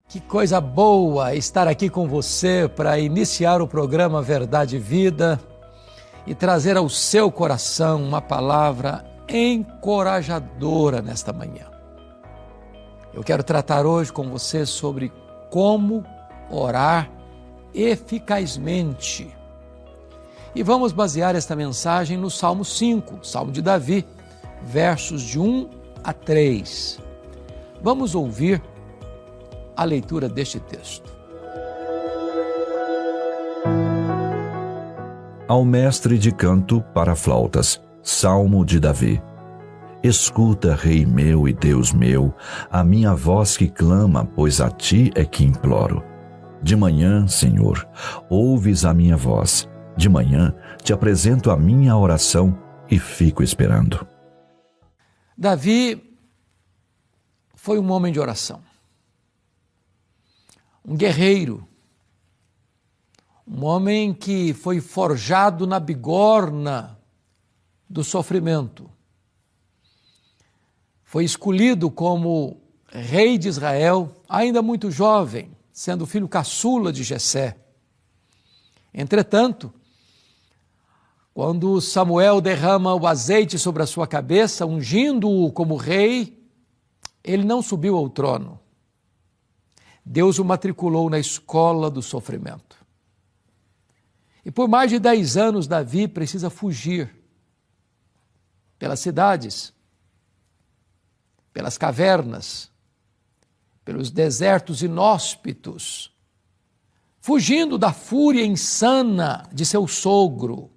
Que coisa boa estar aqui com você para iniciar o programa Verdade e Vida e trazer ao seu coração uma palavra encorajadora nesta manhã. Eu quero tratar hoje com você sobre como orar eficazmente. E vamos basear esta mensagem no Salmo 5, Salmo de Davi, versos de 1 a 3. Vamos ouvir a leitura deste texto. Ao mestre de canto para flautas, Salmo de Davi. Escuta, Rei meu e Deus meu, a minha voz que clama, pois a ti é que imploro. De manhã, Senhor, ouves a minha voz. De manhã te apresento a minha oração e fico esperando. Davi foi um homem de oração. Um guerreiro, um homem que foi forjado na bigorna do sofrimento. Foi escolhido como rei de Israel, ainda muito jovem, sendo filho caçula de Jessé. Entretanto, quando Samuel derrama o azeite sobre a sua cabeça, ungindo-o como rei, ele não subiu ao trono. Deus o matriculou na escola do sofrimento. E por mais de 10 anos, Davi precisa fugir pelas cidades, pelas cavernas, pelos desertos inóspitos, fugindo da fúria insana de seu sogro,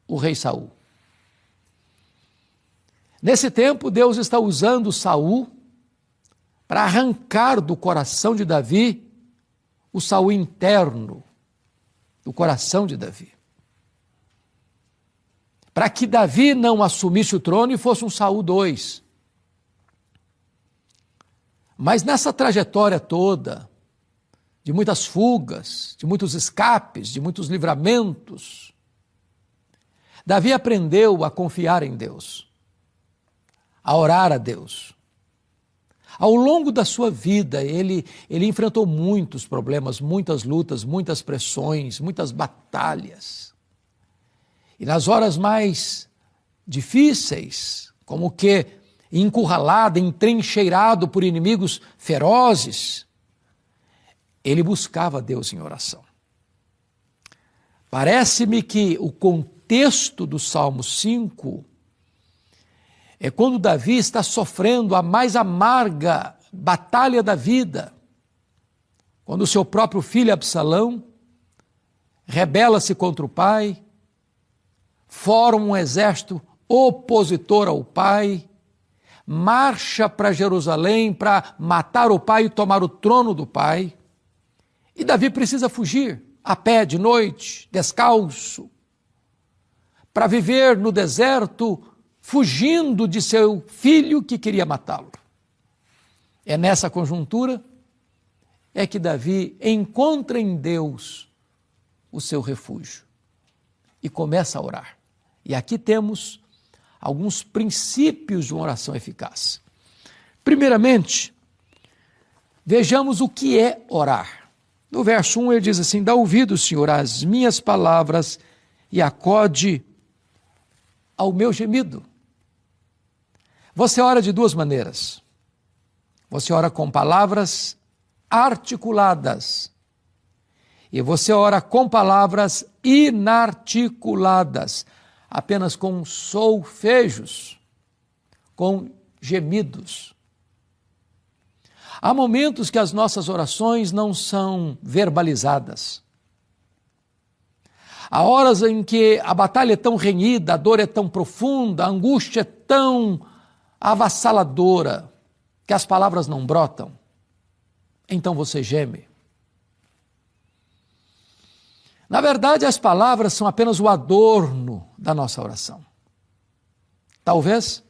o rei Saul. Nesse tempo, Deus está usando Saul para arrancar do coração de Davi o Saul interno do coração de Davi. Para que Davi não assumisse o trono e fosse um Saul II. Mas nessa trajetória toda, de muitas fugas, de muitos escapes, de muitos livramentos, Davi aprendeu a confiar em Deus, a orar a Deus. Ao longo da sua vida, ele enfrentou muitos problemas, muitas lutas, muitas pressões, muitas batalhas. E nas horas mais difíceis, como que encurralado, entrincheirado por inimigos ferozes, ele buscava Deus em oração. Parece-me que o contexto do Salmo 5 é quando Davi está sofrendo a mais amarga batalha da vida, quando o seu próprio filho Absalão rebela-se contra o pai, forma um exército opositor ao pai, marcha para Jerusalém para matar o pai e tomar o trono do pai, e Davi precisa fugir a pé de noite, descalço, para viver no deserto, fugindo de seu filho que queria matá-lo. É nessa conjuntura é que Davi encontra em Deus o seu refúgio e começa a orar. E aqui temos alguns princípios de uma oração eficaz. Primeiramente, vejamos o que é orar. No verso 1 ele diz assim: dá ouvido, Senhor, às minhas palavras e acode ao meu gemido. Você ora de duas maneiras. Você ora com palavras articuladas e você ora com palavras inarticuladas, apenas com solfejos, com gemidos. Há momentos que as nossas orações não são verbalizadas. Há horas em que a batalha é tão renhida, a dor é tão profunda, a angústia é tão avassaladora, que as palavras não brotam. Então você geme. Na verdade, as palavras são apenas o adorno da nossa oração. Talvez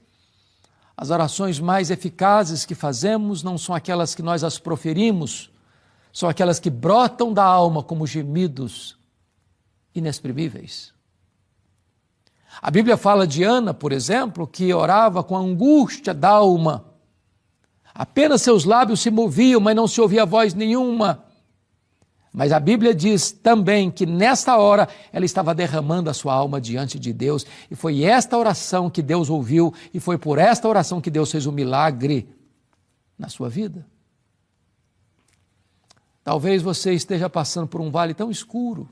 as orações mais eficazes que fazemos não são aquelas que nós as proferimos, são aquelas que brotam da alma como gemidos inexprimíveis. A Bíblia fala de Ana, por exemplo, que orava com a angústia da alma, Apenas seus lábios se moviam, mas não se ouvia voz nenhuma. Mas a Bíblia diz também que nesta hora ela estava derramando a sua alma diante de Deus, e foi esta oração que Deus ouviu, e foi por esta oração que Deus fez um milagre na sua vida. Talvez você esteja passando por um vale tão escuro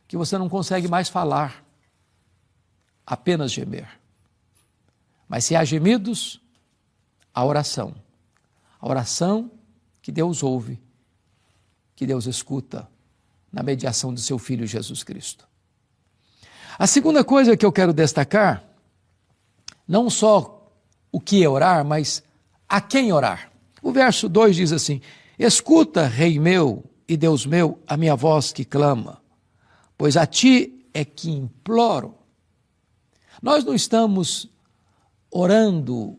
que você não consegue mais falar, apenas gemer. Mas se há gemidos, a oração que Deus ouve, que Deus escuta na mediação do seu Filho Jesus Cristo. A segunda coisa que eu quero destacar, não só o que é orar, mas a quem orar. O verso 2 diz assim: escuta, Rei meu e Deus meu, a minha voz que clama, pois a ti é que imploro. Nós não estamos orando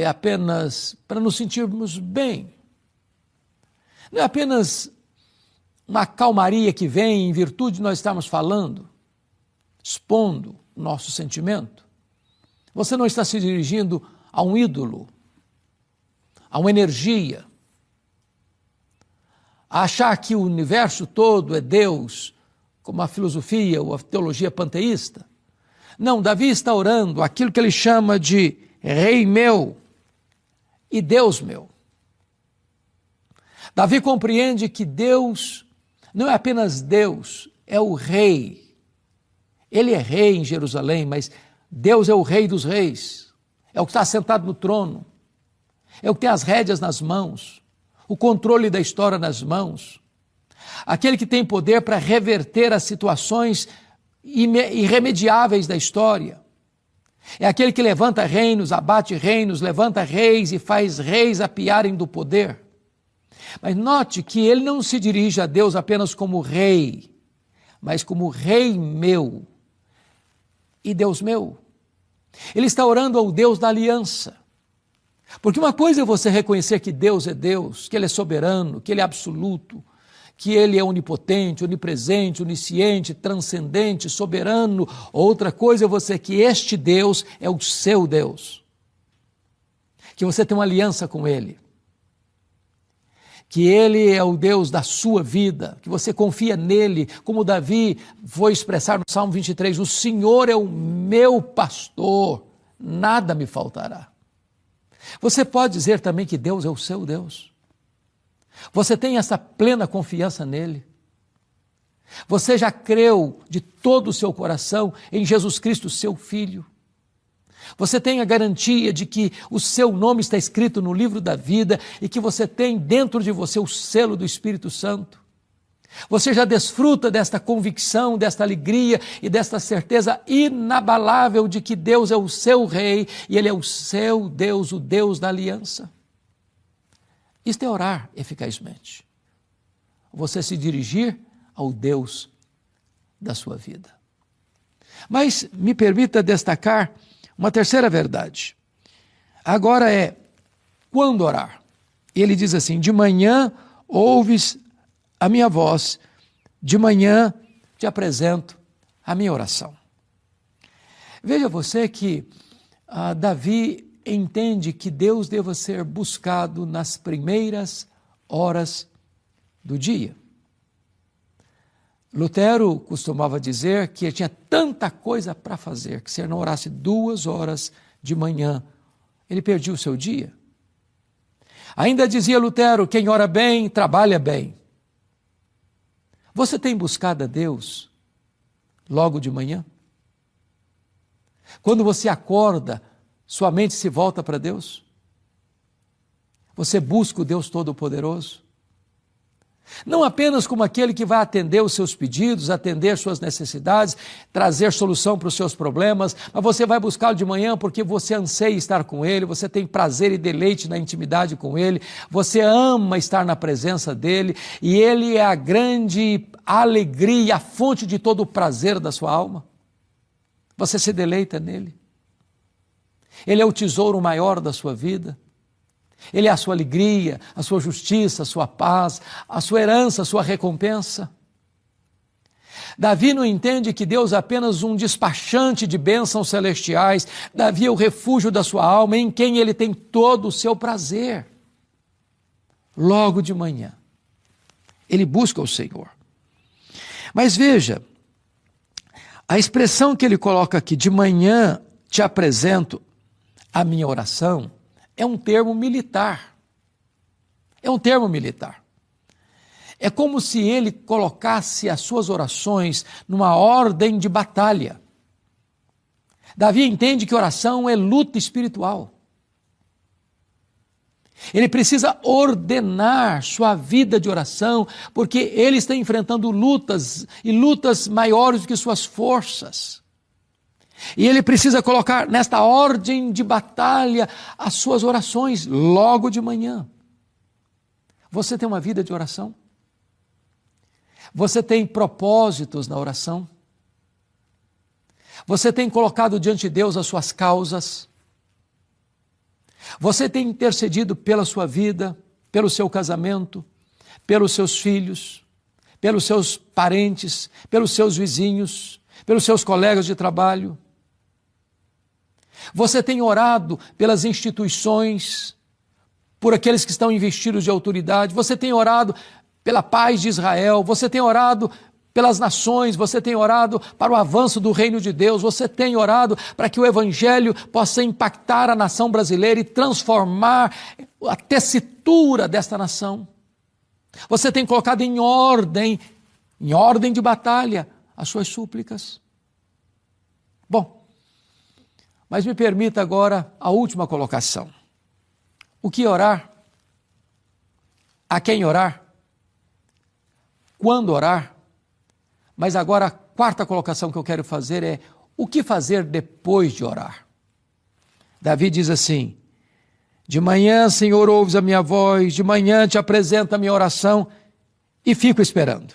apenas para nos sentirmos bem. Não é apenas uma calmaria que vem em virtude de nós estarmos falando, expondo o nosso sentimento. Você não está se dirigindo a um ídolo, a uma energia, a achar que o universo todo é Deus, como a filosofia ou a teologia panteísta. Não, Davi está orando aquilo que ele chama de Rei meu e Deus meu. Davi compreende que Deus não é apenas Deus, é o Rei. Ele é Rei em Jerusalém, mas Deus é o Rei dos reis, é o que está sentado no trono, é o que tem as rédeas nas mãos, o controle da história nas mãos, aquele que tem poder para reverter as situações irremediáveis da história. É aquele que levanta reinos, abate reinos, levanta reis e faz reis apiarem do poder. Mas note que ele não se dirige a Deus apenas como rei, mas como Rei meu e Deus meu. Ele está orando ao Deus da aliança. Porque uma coisa é você reconhecer que Deus é Deus, que Ele é soberano, que Ele é absoluto, que Ele é onipotente, onipresente, onisciente, transcendente, soberano. Outra coisa é você que este Deus é o seu Deus, que você tem uma aliança com Ele, que Ele é o Deus da sua vida, que você confia nele, como Davi foi expressar no Salmo 23, o Senhor é o meu pastor, nada me faltará. Você pode dizer também que Deus é o seu Deus. Você tem essa plena confiança nele. Você já creu de todo o seu coração em Jesus Cristo, seu Filho. Você tem a garantia de que o seu nome está escrito no livro da vida e que você tem dentro de você o selo do Espírito Santo. Você já desfruta desta convicção, desta alegria e desta certeza inabalável de que Deus é o seu Rei e Ele é o seu Deus, o Deus da aliança. Isto é orar eficazmente. Você se dirigir ao Deus da sua vida. Mas me permita destacar uma terceira verdade. Agora é quando orar. Ele diz assim: de manhã ouves a minha voz, de manhã te apresento a minha oração. Veja você que Davi entende que Deus deva ser buscado nas primeiras horas do dia. Lutero costumava dizer que ele tinha tanta coisa para fazer, que se ele não orasse 2 horas de manhã, ele perdia o seu dia. Ainda dizia Lutero, quem ora bem, trabalha bem. Você tem buscado a Deus logo de manhã? Quando você acorda, sua mente se volta para Deus? Você busca o Deus Todo-Poderoso? Não apenas como aquele que vai atender os seus pedidos, atender suas necessidades, trazer solução para os seus problemas, mas você vai buscá-lo de manhã porque você anseia estar com Ele, você tem prazer e deleite na intimidade com Ele, você ama estar na presença dEle e Ele é a grande alegria, a fonte de todo o prazer da sua alma. Você se deleita nele. Ele é o tesouro maior da sua vida. Ele é a sua alegria, a sua justiça, a sua paz, a sua herança, a sua recompensa. Davi não entende que Deus é apenas um despachante de bênçãos celestiais. Davi é o refúgio da sua alma, em quem ele tem todo o seu prazer. Logo de manhã, ele busca o Senhor. Mas veja, a expressão que ele coloca aqui, de manhã te apresento a minha oração, é um termo militar. É um termo militar. É como se ele colocasse as suas orações numa ordem de batalha. Davi entende que oração é luta espiritual. Ele precisa ordenar sua vida de oração, porque ele está enfrentando lutas, e lutas maiores do que suas forças. E ele precisa colocar nesta ordem de batalha as suas orações logo de manhã. Você tem uma vida de oração? Você tem propósitos na oração? Você tem colocado diante de Deus as suas causas? Você tem intercedido pela sua vida, pelo seu casamento, pelos seus filhos, pelos seus parentes, pelos seus vizinhos, pelos seus colegas de trabalho? Você tem orado pelas instituições, por aqueles que estão investidos de autoridade? Você tem orado pela paz de Israel? Você tem orado pelas nações? Você tem orado para o avanço do reino de Deus? Você tem orado para que o evangelho possa impactar a nação brasileira e transformar a tessitura desta nação? Você tem colocado em ordem de batalha, as suas súplicas? Bom, mas me permita agora a última colocação. O que orar? A quem orar? Quando orar? Mas agora a quarta colocação que eu quero fazer é: o que fazer depois de orar? Davi diz assim: de manhã, Senhor, ouves a minha voz, de manhã te apresento a minha oração, e fico esperando.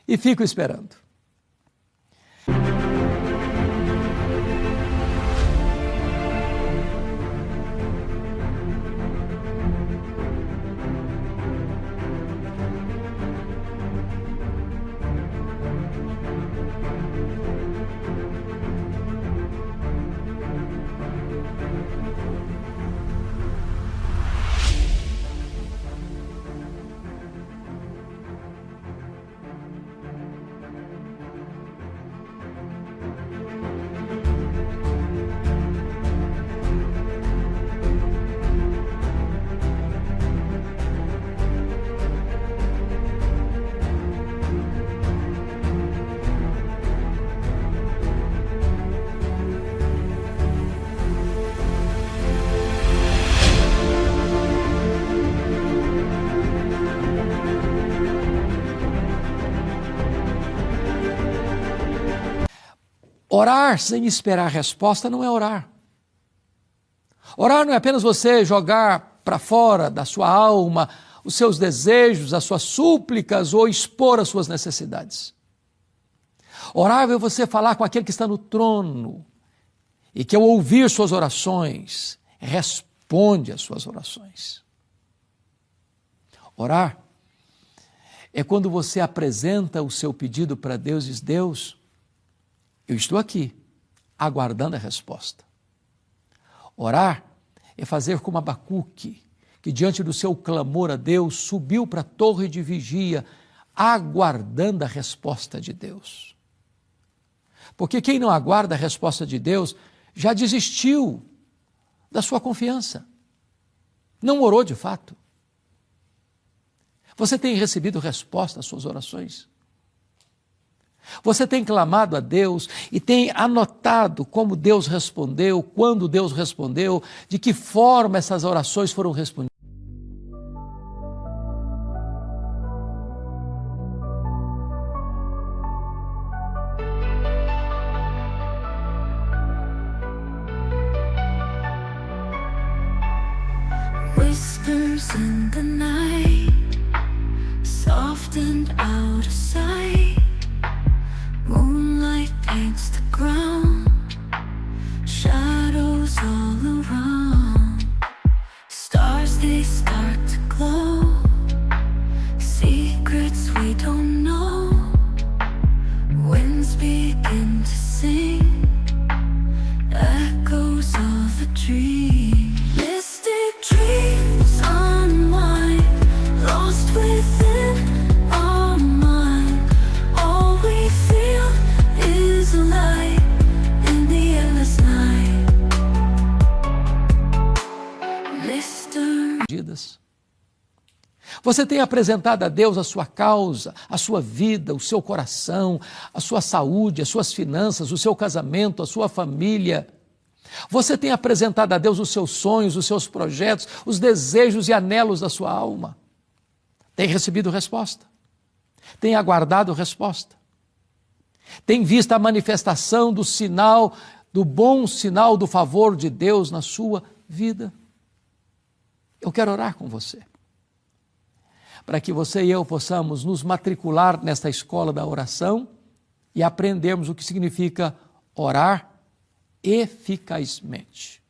E fico esperando. Orar sem esperar a resposta não é orar. Orar não é apenas você jogar para fora da sua alma os seus desejos, as suas súplicas ou expor as suas necessidades. Orar é você falar com aquele que está no trono e que, ao ouvir suas orações, responde às suas orações. Orar é quando você apresenta o seu pedido para Deus e diz: Deus, eu estou aqui, aguardando a resposta. Orar é fazer como Abacuque, que diante do seu clamor a Deus, subiu para a torre de vigia, aguardando a resposta de Deus. Porque quem não aguarda a resposta de Deus, já desistiu da sua confiança. Não orou de fato. Você tem recebido resposta às suas orações? Você tem clamado a Deus e tem anotado como Deus respondeu, quando Deus respondeu, de que forma essas orações foram respondidas? Whispers in the night, soft and out of sight. Moonlight paints the ground, shadows all around. Stars they atendidas? Você tem apresentado a Deus a sua causa, a sua vida, o seu coração, a sua saúde, as suas finanças, o seu casamento, a sua família? Você tem apresentado a Deus os seus sonhos, os seus projetos, os desejos e anelos da sua alma? Tem recebido resposta? Tem aguardado resposta? Tem visto a manifestação do sinal, do bom sinal do favor de Deus na sua vida? Eu quero orar com você, para que você e eu possamos nos matricular nesta escola da oração e aprendermos o que significa orar eficazmente.